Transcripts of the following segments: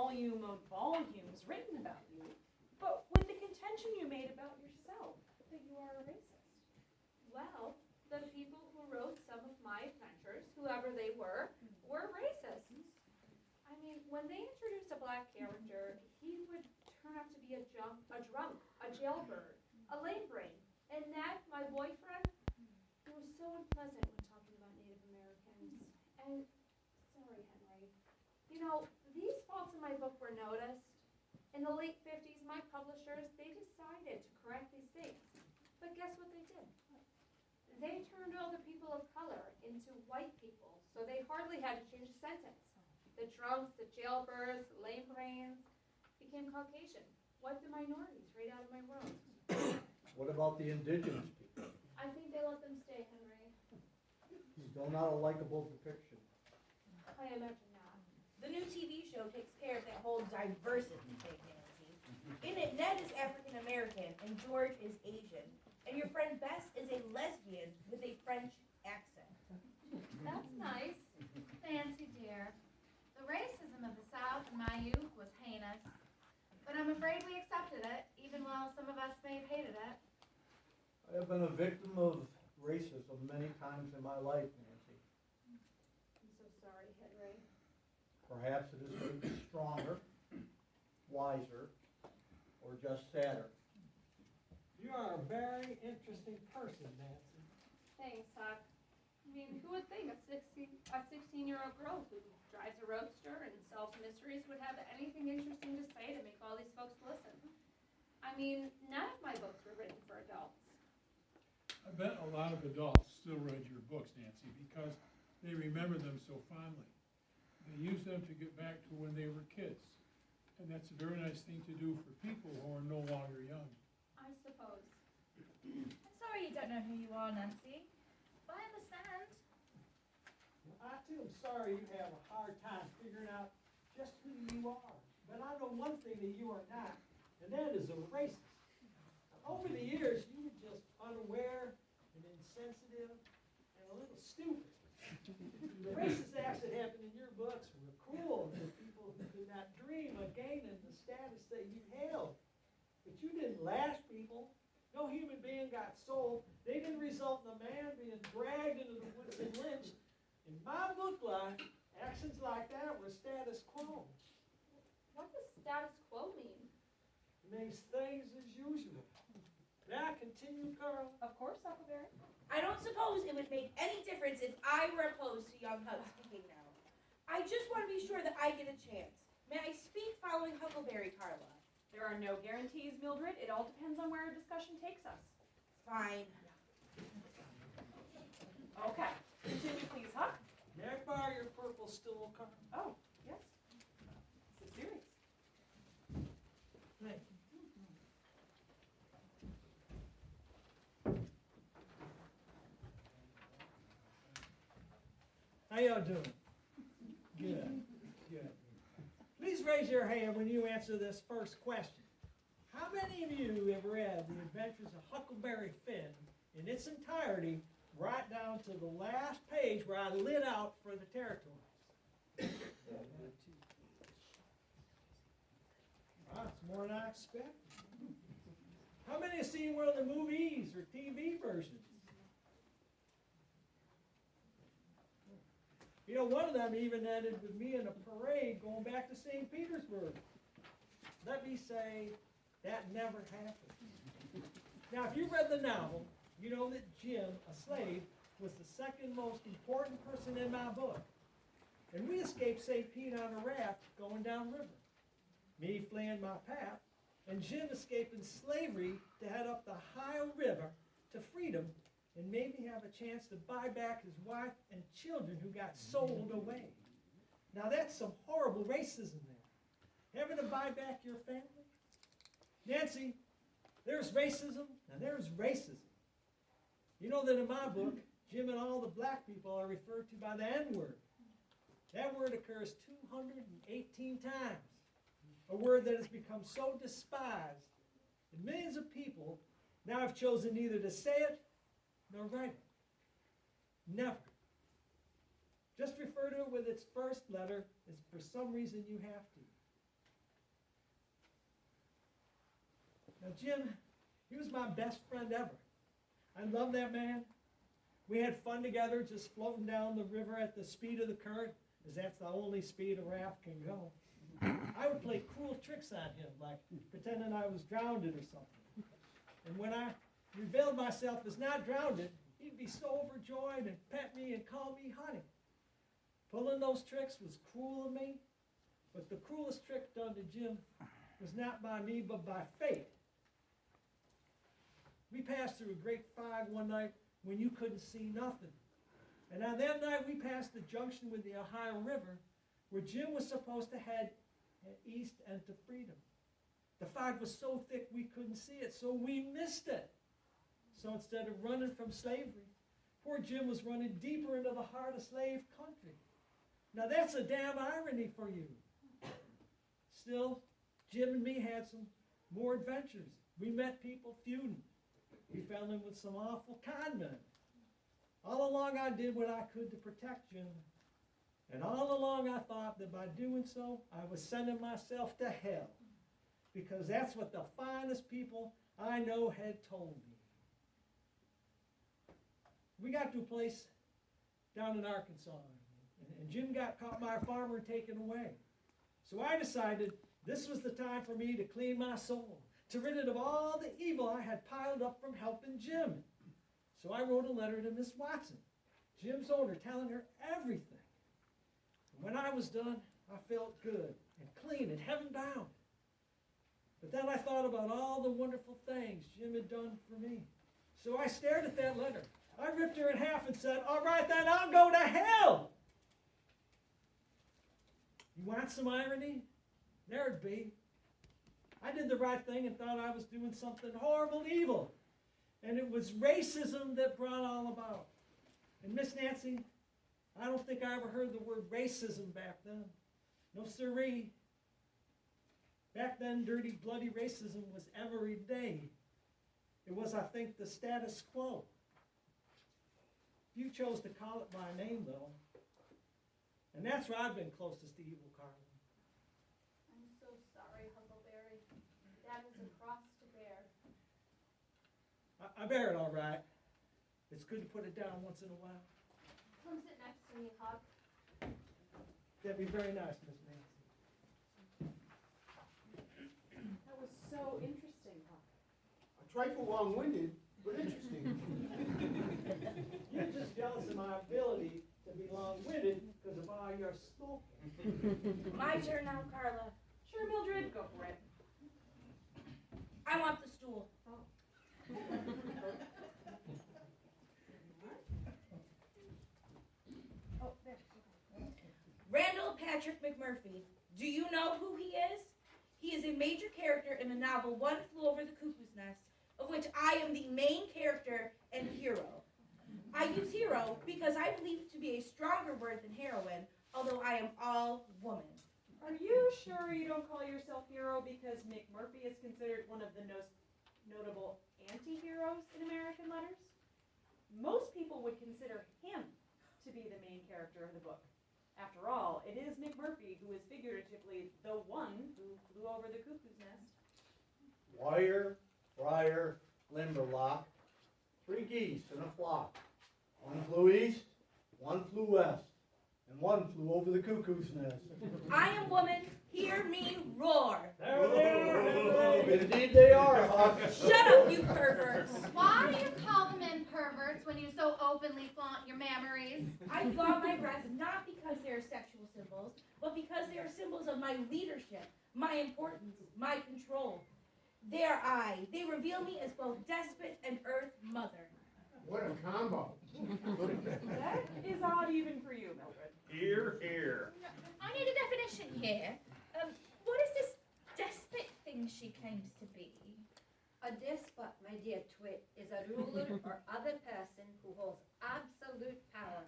volume of volumes written about you, but with the contention you made about yourself, that you are a racist. Well, the people who wrote some of my adventures, whoever they were racists. I mean, when they introduced a black character, he would turn out to be a drunk, a jailbird, a lame brain. And Ned, my boyfriend, he was so unpleasant when talking about Native Americans. And, sorry, Henry, you know, these faults in my book were noticed. In the late 50s, my publishers, they decided to correct these things. But guess what they did? They turned all the people of color into white people, so they hardly had to change a sentence. The drunks, the jailbirds, the lame brains became Caucasian. Wiped the minorities right out of my world. What about the indigenous people? I think they let them stay, Henry. Still not a likable depiction. I imagine not. The new TV show takes care of that whole diversity thing, Nancy. In it, Ned is African American and George is Asian, and your friend Bess is a lesbian with a French accent. That's nice. Nancy, dear. The racism of the South in my youth was heinous, but I'm afraid we accepted it, even while some of us may have hated it. I have been a victim of racism many times in my life, Nancy. I'm so sorry, Henry. Perhaps it has made me stronger, wiser, or just sadder. You are a very interesting person, Nancy. Thanks, Huck. I mean, who would think a 16-year-old girl who drives a roadster and solves mysteries would have anything interesting to say to make all these folks listen? I mean, none of my books were written for adults. I bet a lot of adults still read your books, Nancy, because they remember them so fondly. They use them to get back to when they were kids. And that's a very nice thing to do for people who are no longer young. I suppose. I'm sorry you don't know who you are, Nancy, but I understand. Well, I too am sorry you have a hard time figuring out just who you are. But I know one thing that you are not, and that is a racist. Over the years, you were just unaware and insensitive and a little stupid. The racist acts that happened in your books were cruel to people who could not dream of gaining the status that you held. But you didn't lash people. No human being got sold. They didn't result in a man being dragged into the woods and lynched. In my book line, actions like that were status quo. What does status quo mean? It makes things as usual. May I continue, Carl? Of course, Huckleberry. I don't suppose it would make any difference if I were opposed to young Hug speaking now. I just want to be sure that I get a chance. May I speak following Huckleberry, Carla? There are no guarantees, Mildred. It all depends on where our discussion takes us. Fine. Okay. Continue, please, Huck. May I borrow your purple stool, Carl? Oh, yes. So serious. Thank you. How y'all doing? Good, good. Please raise your hand when you answer this first question. How many of you have read The Adventures of Huckleberry Finn in its entirety, right down to the last page where I lit out for the territories? Wow, it's more than I expected. How many have seen one of the movies or TV versions? You know, one of them even ended with me in a parade going back to St. Petersburg. Let me say, that never happened. Now, if you read the novel, you know that Jim, a slave, was the second most important person in my book. And we escaped St. Pete on a raft going downriver. Me fleeing my path, and Jim escaping slavery to head up the Ohio River to freedom and maybe have a chance to buy back his wife and children who got sold away. Now that's some horrible racism there. Having to buy back your family? Nancy, there's racism and there's racism. You know that in my book, Jim and all the black people are referred to by the N-word. That word occurs 218 times. A word that has become so despised that millions of people now have chosen neither to say it nor write it. Never. Just refer to it with its first letter, as for some reason you have to. Now, Jim, he was my best friend ever. I love that man. We had fun together just floating down the river at the speed of the current, as that's the only speed a raft can go. I would play cruel tricks on him, like pretending I was drowned or something. And when I revealed myself as not drowned, he'd be so overjoyed and pet me and call me honey. Pulling those tricks was cruel of me, but the cruelest trick done to Jim was not by me, but by fate. We passed through a great fog one night when you couldn't see nothing. And on that night, we passed the junction with the Ohio River, where Jim was supposed to head east and to freedom. The fog was so thick we couldn't see it, so we missed it. So instead of running from slavery, poor Jim was running deeper into the heart of slave country. Now that's a damn irony for you. Still, Jim and me had some more adventures. We met people feuding. We fell in with some awful con men. All along I did what I could to protect Jim. And all along I thought that by doing so, I was sending myself to hell. Because that's what the finest people I know had told me. We got to a place down in Arkansas, and Jim got caught by a farmer and taken away. So I decided this was the time for me to clean my soul, to rid it of all the evil I had piled up from helping Jim. So I wrote a letter to Miss Watson, Jim's owner, telling her everything. And when I was done, I felt good and clean and heaven bound. But then I thought about all the wonderful things Jim had done for me. So I stared at that letter. I ripped her in half and said, all right, then I'll go to hell. You want some irony? There'd be. I did the right thing and thought I was doing something horrible evil. And it was racism that brought all about. And Miss Nancy, I don't think I ever heard the word racism back then. No siree. Back then, dirty, bloody racism was every day. It was, I think, the status quo. You chose to call it by name, though. And that's where I've been closest to evil, Carla. I'm so sorry, Huckleberry. That is a cross to bear. I bear it all right. It's good to put it down once in a while. Come sit next to me, Huck. That'd be very nice, Miss Nancy. That was so interesting, Huck. A trifle long-winded, but interesting. You're just jealous of my ability to be long-winded because of all your smoking. My turn now, Carla. Sure, Mildred, go for it. I want the stool. Oh, there. Randall Patrick McMurphy. Do you know who he is? He is a major character in the novel One Flew Over the Cuckoo's Nest, of which I am the main character and hero. I use hero because I believe it to be a stronger word than heroine, although I am all woman. Are you sure you don't call yourself hero because McMurphy is considered one of the most notable anti-heroes in American letters? Most people would consider him to be the main character of the book. After all, it is McMurphy who is figuratively the one who flew over the cuckoo's nest. Wire, friar, limberlock, 3 geese in a flock. One flew east, one flew west, and one flew over the cuckoo's nest. I am woman, hear me roar. There they are. Indeed they are, Huck. Shut up, you perverts. Why do you call the men perverts when you so openly flaunt your mammaries? I flaunt my breasts not because they are sexual symbols, but because they are symbols of my leadership, my importance, my control. They are I. They reveal me as both despot and earth mother. What a combo. That is odd even for you, Mildred. Here, here. I need a definition here. What is this despot thing she claims to be? A despot, my dear twit, is a ruler or other person who holds absolute power.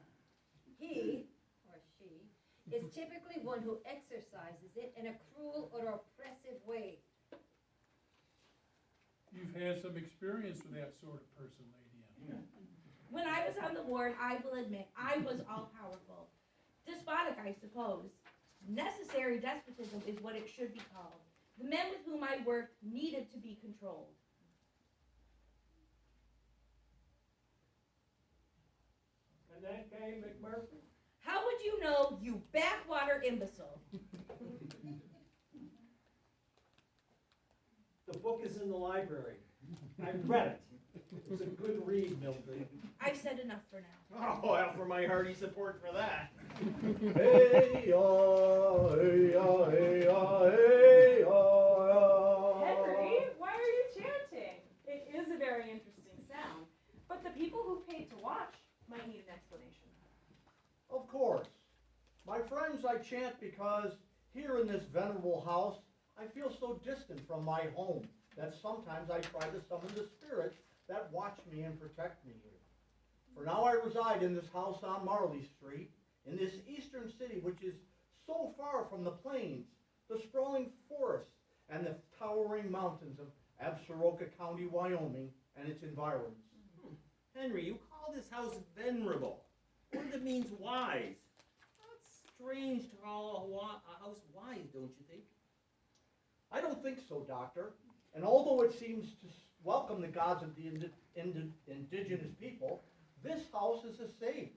He, or she, is typically one who exercises it in a cruel or oppressive way. You've had some experience with that sort of person, Lady Anne. When I was on the ward, I will admit, I was all-powerful. Despotic, I suppose. Necessary despotism is what it should be called. The men with whom I worked needed to be controlled. And then came McMurphy. How would you know, you backwater imbecile? The book is in the library. I read it. It's a good read, Mildred. I've said enough for now. Oh, well, for my hearty support for that. Hey-ya, hey-ya, hey-ya, hey-ya. Henry, why are you chanting? It is a very interesting sound, but the people who paid to watch might need an explanation. Of course. My friends, I chant because here in this venerable house, I feel so distant from my home that sometimes I try to summon the spirits that watch me and protect me here. For now I reside in this house on Marley Street, in this eastern city which is so far from the plains, the sprawling forests, and the towering mountains of Absaroka County, Wyoming, and its environs. Henry, you call this house venerable. What if it means wise? That's strange to call a house wise, don't you think? I don't think so, Doctor. And although it seems to welcome the gods of the indigenous people, this house is a sage.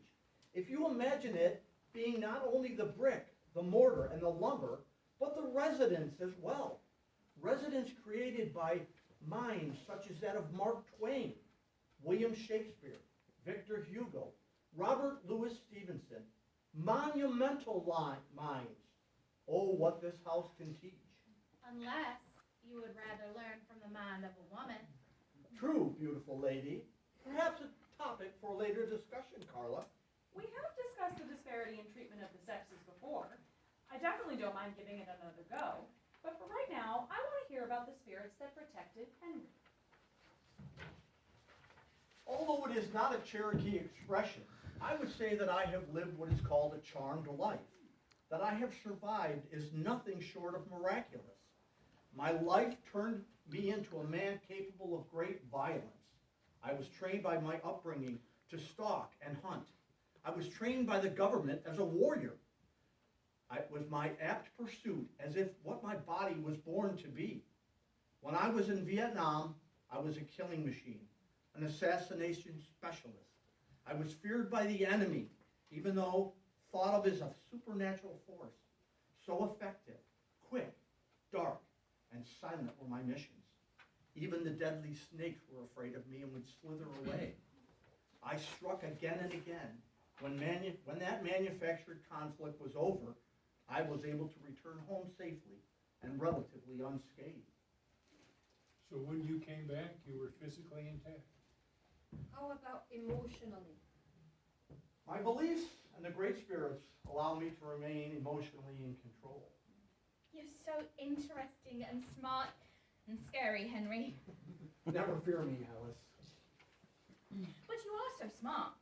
If you imagine it being not only the brick, the mortar, and the lumber, but the residence as well. Residence created by minds such as that of Mark Twain, William Shakespeare, Victor Hugo, Robert Louis Stevenson. Monumental minds. Oh, what this house can teach. Unless you would rather learn from the mind of a woman. True, beautiful lady. Perhaps a topic for later discussion, Carla. We have discussed the disparity in treatment of the sexes before. I definitely don't mind giving it another go, but for right now, I want to hear about the spirits that protected Henry. Although it is not a Cherokee expression, I would say that I have lived what is called a charmed life. That I have survived is nothing short of miraculous. My life turned me into a man capable of great violence. I was trained by my upbringing to stalk and hunt. I was trained by the government as a warrior. It was my apt pursuit, as if what my body was born to be. When I was in Vietnam, I was a killing machine, an assassination specialist. I was feared by the enemy, even though thought of as a supernatural force. So effective, quick, dark, and silent were my missions. Even the deadly snakes were afraid of me and would slither away. I struck again and again. When that manufactured conflict was over, I was able to return home safely and relatively unscathed. So when you came back, you were physically intact? How about emotionally? My beliefs and the great spirits allow me to remain emotionally in control. You're so interesting and smart and scary, Henry. Never fear me, Alice. But you are so smart.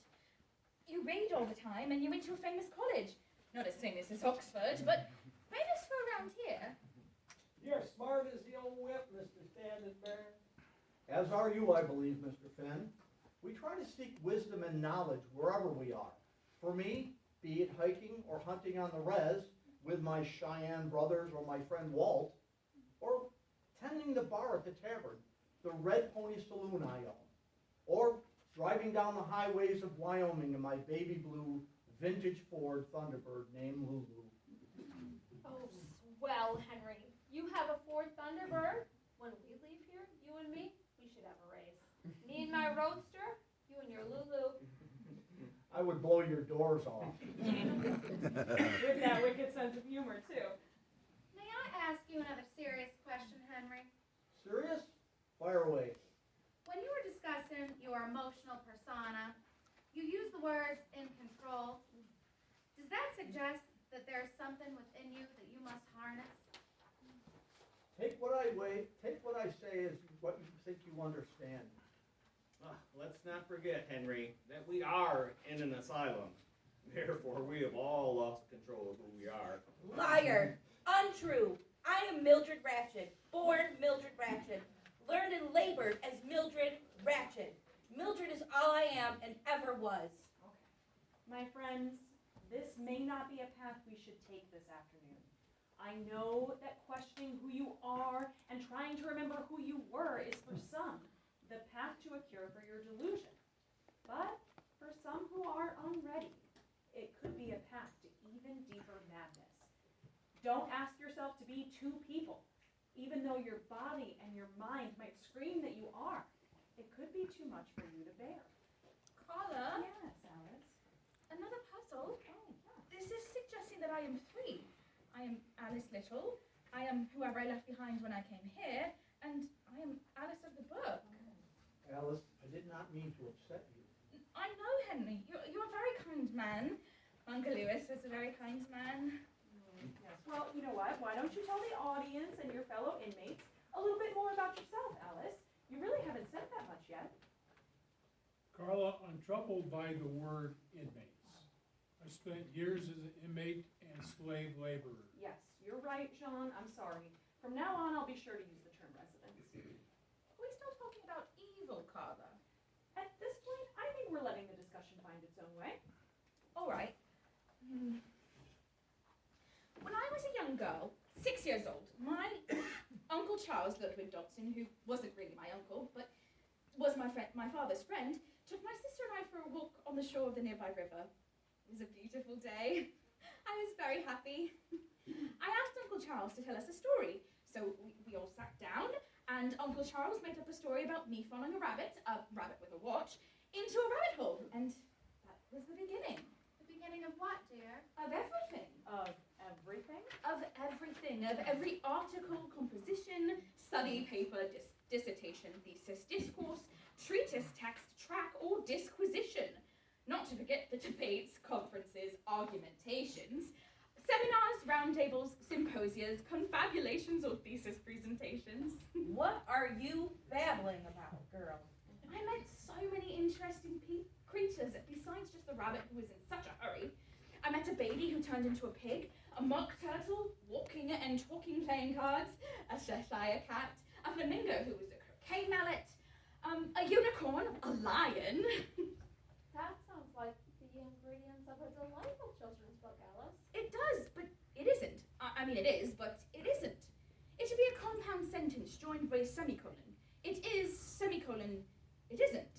You read all the time and you went to a famous college. Not as famous as Oxford, but famous for around here. You're smart as the old whip, Mr. Standing Bear. As are you, I believe, Mr. Finn. We try to seek wisdom and knowledge wherever we are. For me, be it hiking or hunting on the res with my Cheyenne brothers or my friend Walt, or tending the bar at the tavern, the Red Pony Saloon I own, or driving down the highways of Wyoming in my baby blue vintage Ford Thunderbird named Lulu. Oh, swell, Henry. You have a Ford Thunderbird? When we leave here, you and me, we should have a race. Me and my Roadster, you and your Lulu. I would blow your doors off. With that wicked sense of humor, too. May I ask you another serious question, Henry? Serious? Fire away. When you were discussing your emotional persona, you used the words "in control." Does that suggest that there's something within you that you must harness? Take what I say as what you think you understand. Let's not forget, Henry, that we are in an asylum. Therefore, we have all lost control of who we are. Liar! Untrue! I am Mildred Ratchet, born Mildred Ratchet, learned and labored as Mildred Ratchet. Mildred is all I am and ever was. My friends, this may not be a path we should take this afternoon. I know that questioning who you are and trying to remember who you were is for some the path to a cure for your delusion. But for some who are unready, it could be a path to even deeper madness. Don't ask yourself to be two people, even though your body and your mind might scream that you are. It could be too much for you to bear. Carla, Yes, Alice. another puzzle. Oh, yes. This is suggesting that I am three. I am Alice Little. I am whoever I left behind when I came here, and I am Alice of the book. Alice, I did not mean to upset you. I know, Henry. You're a very kind man. Uncle Lewis is a very kind man. Yes. Well, you know what? Why don't you tell the audience and your fellow inmates a little bit more about yourself, Alice? You really haven't said that much yet. Carla, I'm troubled by the word inmates. I spent years as an inmate and slave laborer. Yes, you're right, Jean. I'm sorry. From now on, I'll be sure to use the term residents. Are we still talking about evil, Carla? At this point, I think we're letting the discussion find its own way. All right. When I was a young girl, 6 years old, my Uncle Charles Ludwig Dobson, who wasn't really my uncle, but was my father's friend, took my sister and I for a walk on the shore of the nearby river. It was a beautiful day. I was very happy. I asked Uncle Charles to tell us a story, so we all sat down, and Uncle Charles made up a story about me following a rabbit with a watch, into a rabbit hole, and that was the beginning. The beginning of what, dear? Of everything. Of everything? Of everything. Of every article, composition, study, paper, dissertation, thesis, discourse, treatise, text, track, or disquisition. Not to forget the debates, conferences, argumentations, seminars, roundtables, symposias, confabulations, or thesis presentations. What are you babbling about, girl? I met so many interesting creatures besides just the rabbit who was in such a hurry. I met a baby who turned into a pig, a mock turtle, walking and talking playing cards, a Cheshire cat, a flamingo who was a croquet mallet, a unicorn, a lion. That sounds like the ingredients of a delightful children's book, Alice. It does, but it isn't. I mean, it is, but it isn't. It should be a compound sentence joined by a semicolon. It is, semicolon, it isn't.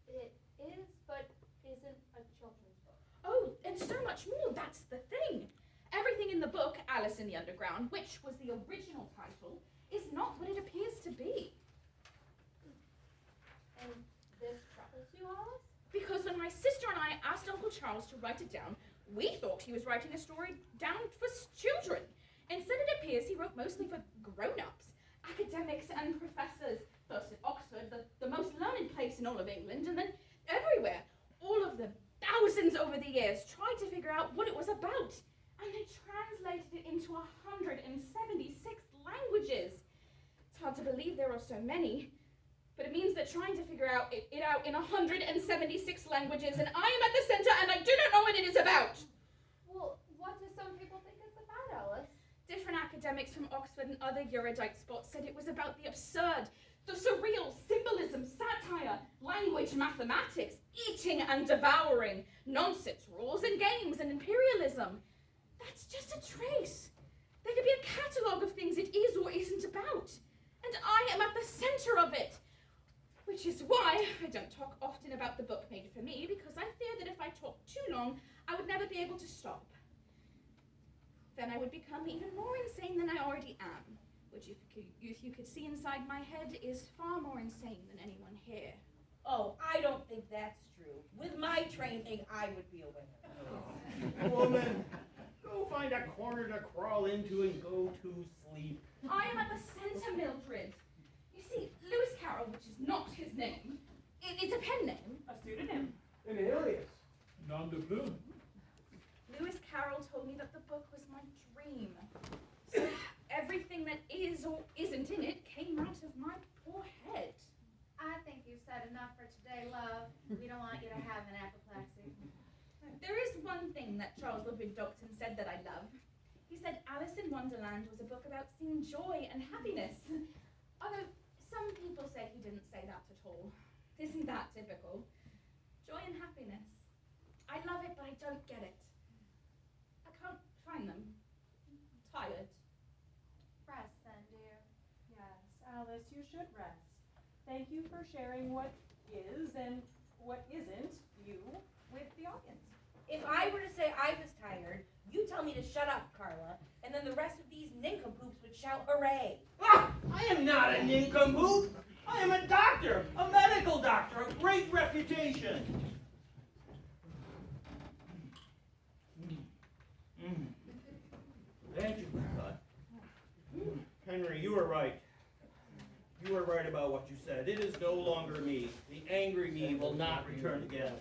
It is, but isn't a children's book. Oh, and so much more, that's the thing. Everything in the book, Alice in the Underground, which was the original title, is not what it appears to be. And this troubles you, Alice? Because when my sister and I asked Uncle Charles to write it down, we thought he was writing a story down for children. Instead, it appears he wrote mostly for grown-ups, academics and professors, first at Oxford, the most learned place in all of England, and then everywhere. All of them, thousands over the years, tried to figure out what it was about, and they translated it into 176 languages. It's hard to believe there are so many, but it means that trying to figure it out in 176 languages, and I am at the center, and I do not know what it is about. Well, what do some people think it's about, Alice? Different academics from Oxford and other erudite spots said it was about the absurd, the surreal, symbolism, satire, language, mathematics, eating and devouring, nonsense, rules and games, and imperialism. That's just a trace. There could be a catalogue of things it is or isn't about, and I am at the center of it. Which is why I don't talk often about the book made for me, because I fear that if I talked too long, I would never be able to stop. Then I would become even more insane than I already am, which if you could see inside my head is far more insane than anyone here. Oh, I don't think that's true. With my training, I would be aware. Woman, go find a corner to crawl into and go to sleep. I am at the center, Mildred. You see, Lewis Carroll, which is not his name, it's a pen name. A pseudonym. An alias. Nom de plume. Lewis Carroll told me that the book was my dream. So everything that is or isn't in it came out of my poor head. I think you've said enough for today, love. We don't want you to have an apoplexy. There is one thing that Charles Ludwig Dobson said that I love. He said Alice in Wonderland was a book about seeing joy and happiness. Although some people say he didn't say that at all. Isn't that typical? Joy and happiness. I love it, but I don't get it. I can't find them. you should rest. Thank you for sharing what is and what isn't you with the audience. If I were to say I was tired, you tell me to shut up, Carla, and then the rest of these nincompoops would shout hooray. Ah, I am not a nincompoop. I am a doctor, a medical doctor of great reputation. Thank you, Bud. Henry, you were right. You were right about what you said. It is no longer me. The angry me will not return again.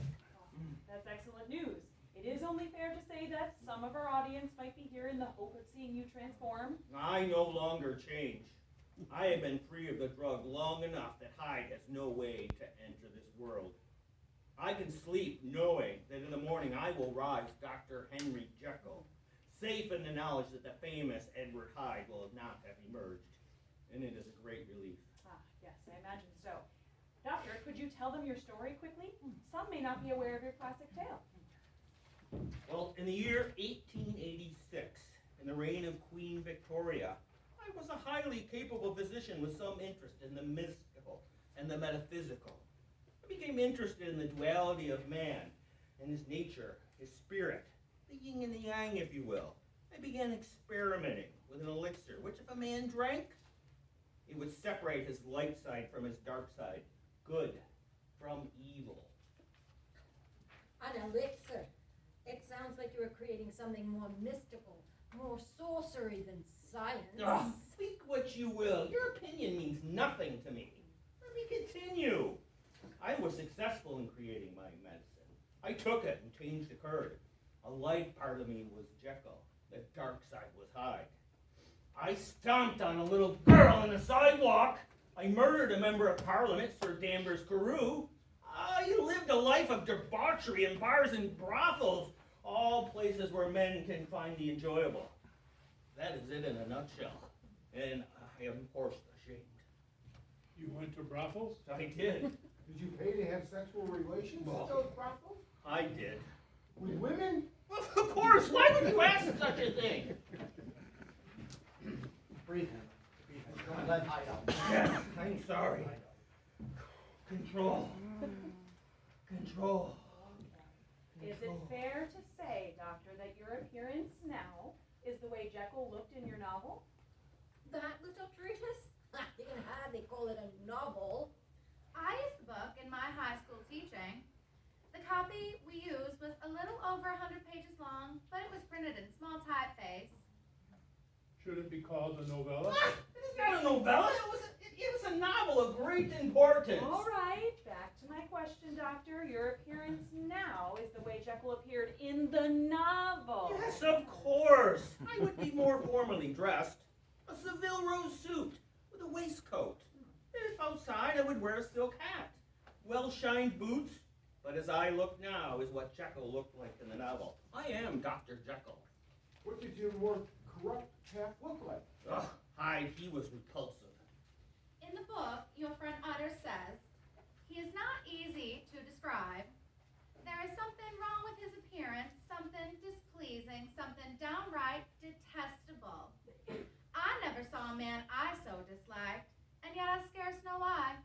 That's excellent news. It is only fair to say that some of our audience might be here in the hope of seeing you transform. I no longer change. I have been free of the drug long enough that Hyde has no way to enter this world. I can sleep knowing that in the morning I will rise Dr. Henry Jekyll, safe in the knowledge that the famous Edward Hyde will not have emerged. And it is a great relief. Yes, I imagine so. Doctor, could you tell them your story quickly? Some may not be aware of your classic tale. Well, in the year 1886, in the reign of Queen Victoria, I was a highly capable physician with some interest in the mystical and the metaphysical. I became interested in the duality of man and his nature, his spirit, the yin and the yang, if you will. I began experimenting with an elixir, which if a man drank, it would separate his light side from his dark side, good from evil. An elixir. It sounds like you were creating something more mystical, more sorcery than science. Ugh, speak what you will. Your opinion means nothing to me. Let me continue. I was successful in creating my medicine. I took it and changed the curd. A light part of me was Jekyll. The dark side was Hyde. I stomped on a little girl on the sidewalk. I murdered a member of Parliament, Sir Danvers Carew. I lived a life of debauchery in bars and brothels, all places where men can find the enjoyable. That is it in a nutshell, and I am horse ashamed. You went to brothels? I did. Did you pay to have sexual relations Well- at those brothels? I did. With women? Well, of course, why would you ask such a thing? Breathe in. Don't let Hyde out. Yes, I'm sorry. Control. Control. Is it fair to say, Doctor, that your appearance now is the way Jekyll looked in your novel? That little treatise? You can hardly call it a novel. I used the book in my high school teaching. The copy we used was a little over 100 pages long, but it was printed in small typeface. Should it be called a novella? It's not a novella. It was a novel of great importance. All right, back to my question, Doctor. Your appearance now is the way Jekyll appeared in the novel. Yes, of course. I would be more formally dressed. A Seville rose suit with a waistcoat. If outside, I would wear a silk hat. Well-shined boots. But as I look now is what Jekyll looked like in the novel. I am Dr. Jekyll. What did your more corrupt half look like? Ugh, Hyde, he was repulsive. In the book, your friend Utter says, he is not easy to describe. There is something wrong with his appearance, something displeasing, something downright detestable. I never saw a man I so disliked, and yet I scarce know why.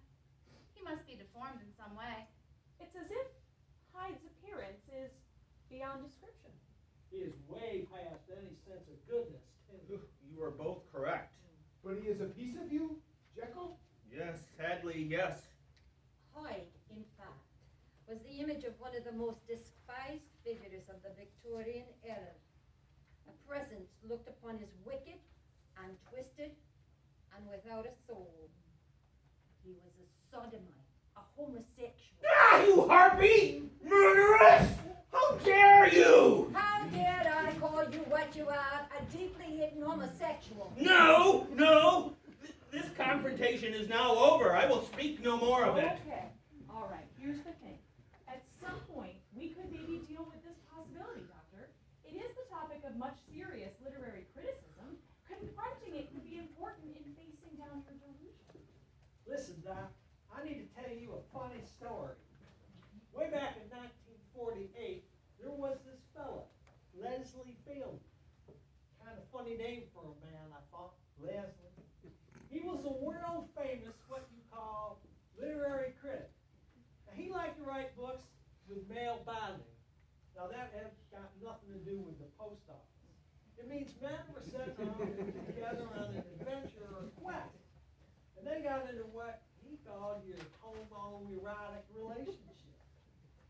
He must be deformed in some way. It's as if Hyde's appearance is beyond description. He is way past any sense of goodness, too. You are both correct. But he is a piece of you, Jekyll? Yes, sadly, yes. Hyde, in fact, was the image of one of the most despised figures of the Victorian era. A presence looked upon as wicked and twisted and without a soul. He was a sodomite, a homosexual. Ah, you harpy! Murderess! How dare you! How dared I call you what you are, a deeply hidden homosexual? No, no! This confrontation is now over. I will speak no more of it. Okay, all right, here's the thing. At some point, we could maybe deal with this possibility, Doctor. It is the topic of much serious literary criticism. Confronting it could be important in facing down your delusion. Listen, Doc, I need to tell you a funny story. Way back in 1948, there was this fella, Leslie Field. Kind of funny name for a man, I thought. Leslie. He was a world famous literary critic. Now, he liked to write books with male bonding. Now, that has got nothing to do with the post office. It means men were sitting around together on an adventure or quest. And they got into what he called your homoerotic relationship.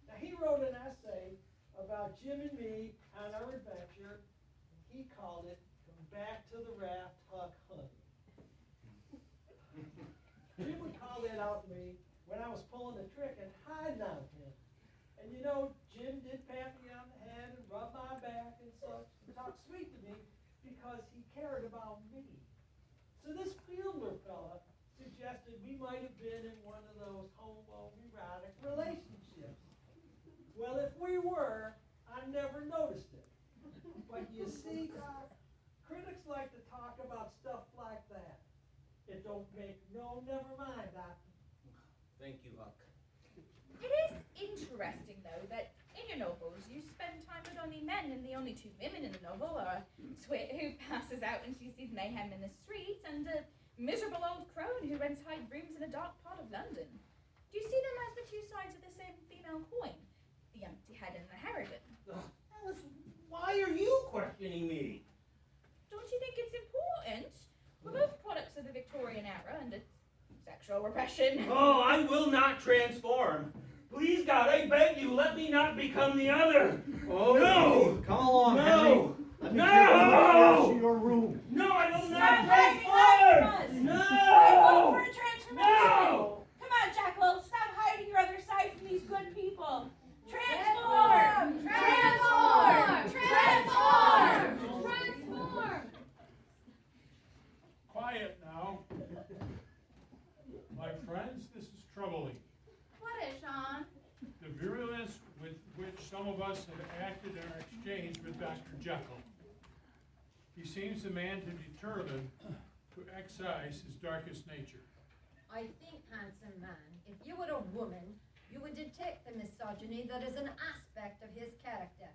Now, he wrote an essay about Jim and me on our adventure. He called it Come Back to the Raft, Huck Honey. Jim would call that out to me when I was pulling a trick and hiding on him. And you know, Jim did pat me on the head and rub my back and such, and talk sweet to me because he cared about me. So this Fielder fella suggested we might have been in one of those homoerotic relationships. Well, if we were, I never noticed it. But you see, Doc, critics like to talk about stuff like that. It don't make no, never mind, Doc. Thank you, Huck. It is interesting, though, that in your novels you spend time with only men, and the only two women in the novel are Twit, who passes out when she sees mayhem in the streets, and a miserable old crone who rents high rooms in a dark part of London. Do you see them as the two sides of the same female coin? The empty head and the harridan. Alice, why are you questioning me? Don't you think it's important? We're both products of the Victorian era and its sexual repression. Oh, I will not transform. Please, God, I beg you, let me not become the other. Oh, No! Come along, No! Henry. Let me No! take you upstairs to your room. No, I will Stop not hiding from us! transform! I No! vote for a transformation! No! Come on, Jackal, stop hiding your other side from these good people! Transform! Transform! Transform! Transform! Quiet now. My friends, this is troubling. What is, Sean? The virulence with which some of us have acted in our exchange with Dr. Jekyll. He seems the man to determine to excise his darkest nature. I think, handsome man, if you were a woman, you would detect the misogyny that is an aspect of his character.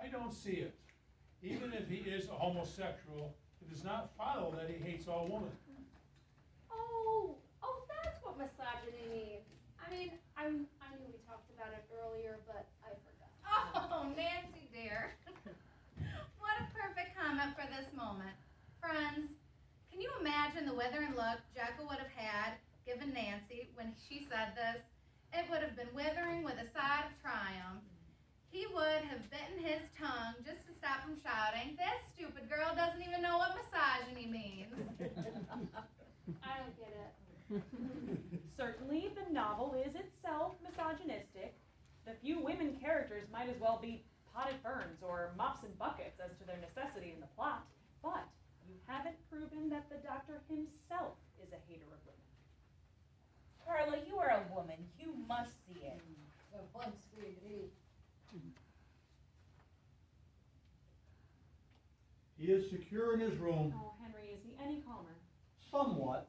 I don't see it. Even if he is a homosexual, it does not follow that he hates all women. Oh, that's what misogyny means. I mean, I knew we talked about it earlier, but I forgot. Oh, Nancy dear. What a perfect comment for this moment. Friends, can you imagine the withering look Jekyll would have had given Nancy when she said this? It would have been withering with a side of triumph. He would have bitten his tongue just to stop from shouting, "This stupid girl doesn't even know what misogyny means." I don't get it. Certainly, the novel is itself misogynistic. The few women characters might as well be potted ferns or mops and buckets as to their necessity in the plot, but you haven't proven that the doctor himself is a hater of women. Carla, you are a woman. You must see it. For once we agree. He is secure in his room. Oh, Henry, is he any calmer? Somewhat.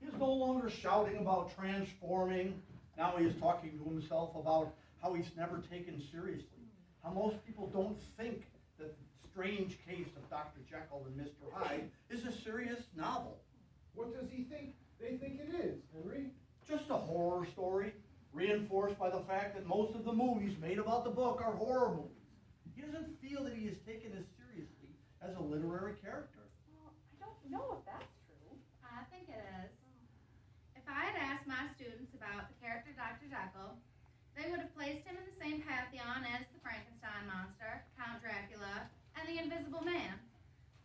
He is no longer shouting about transforming. Now he is talking to himself about how he's never taken seriously. How most people don't think that the strange case of Dr. Jekyll and Mr. Hyde is a serious novel. What does he think they think it is, Henry? Just a horror story, reinforced by the fact that most of the movies made about the book are horror movies. He doesn't feel that he is taken as seriously as a literary character. Well, I don't know if that's true. I think it is. If I had asked my students about the character Dr. Jekyll, they would have placed him in the same pantheon as the Frankenstein monster, Count Dracula, and the Invisible Man.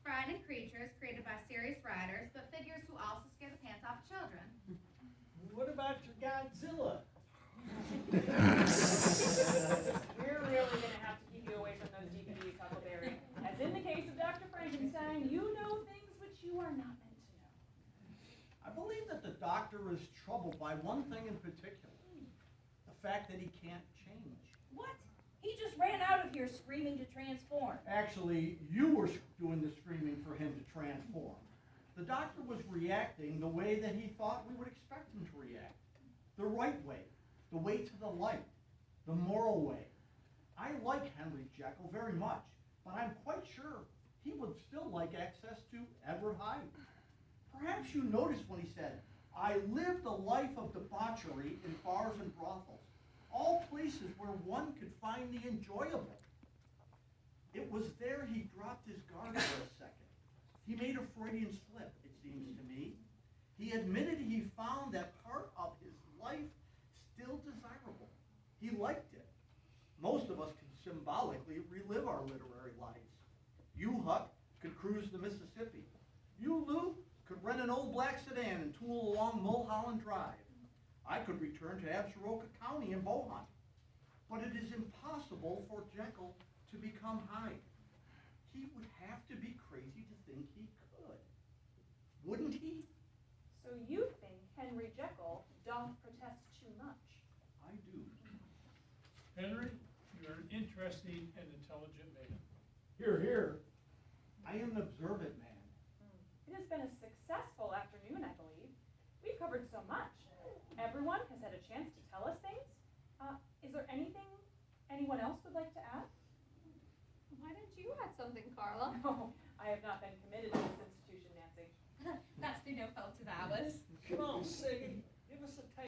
Frightening creatures created by serious writers, but figures who also scare the pants off children. What about your Godzilla? We're really going to have to keep you away from those DVDs, Huckleberry. As in the case of Dr. Frankenstein, you know things which you are not meant to know. I believe that the doctor is troubled by one thing in particular. The fact that he can't change. What? He just ran out of here screaming to transform. Actually, you were doing the screaming for him to transform. The doctor was reacting the way that he thought we would expect him to react. The right way. The way to the light. The moral way. I like Henry Jekyll very much, but I'm quite sure he would still like access to Edward Hyde. Perhaps you noticed when he said, I lived a life of debauchery in bars and brothels, all places where one could find the enjoyable. It was there he dropped his guard for a second. He made a Freudian slip, it seems to me. He admitted he found that part of his life still desirable. He liked it. Most of us can symbolically relive our literary lives. You, Huck, could cruise the Mississippi. You, Lou, could rent an old black sedan and tool along Mulholland Drive. I could return to Absaroka County and bow hunt. But it is impossible for Jekyll to become Hyde. He would have to be crazy to think he could. Wouldn't he? So you think Henry Jekyll doth protest too much? I do. Henry, you're an interesting and intelligent man. Here, here. I am an observant man. It has been a successful afternoon, I believe. We've covered so much. Everyone has had a chance to tell us things. Is there anything anyone else would like to add? Why don't you add something, Carla? No, I have not been committed to this institution, Nancy. That's through no fault of ours. Come on, say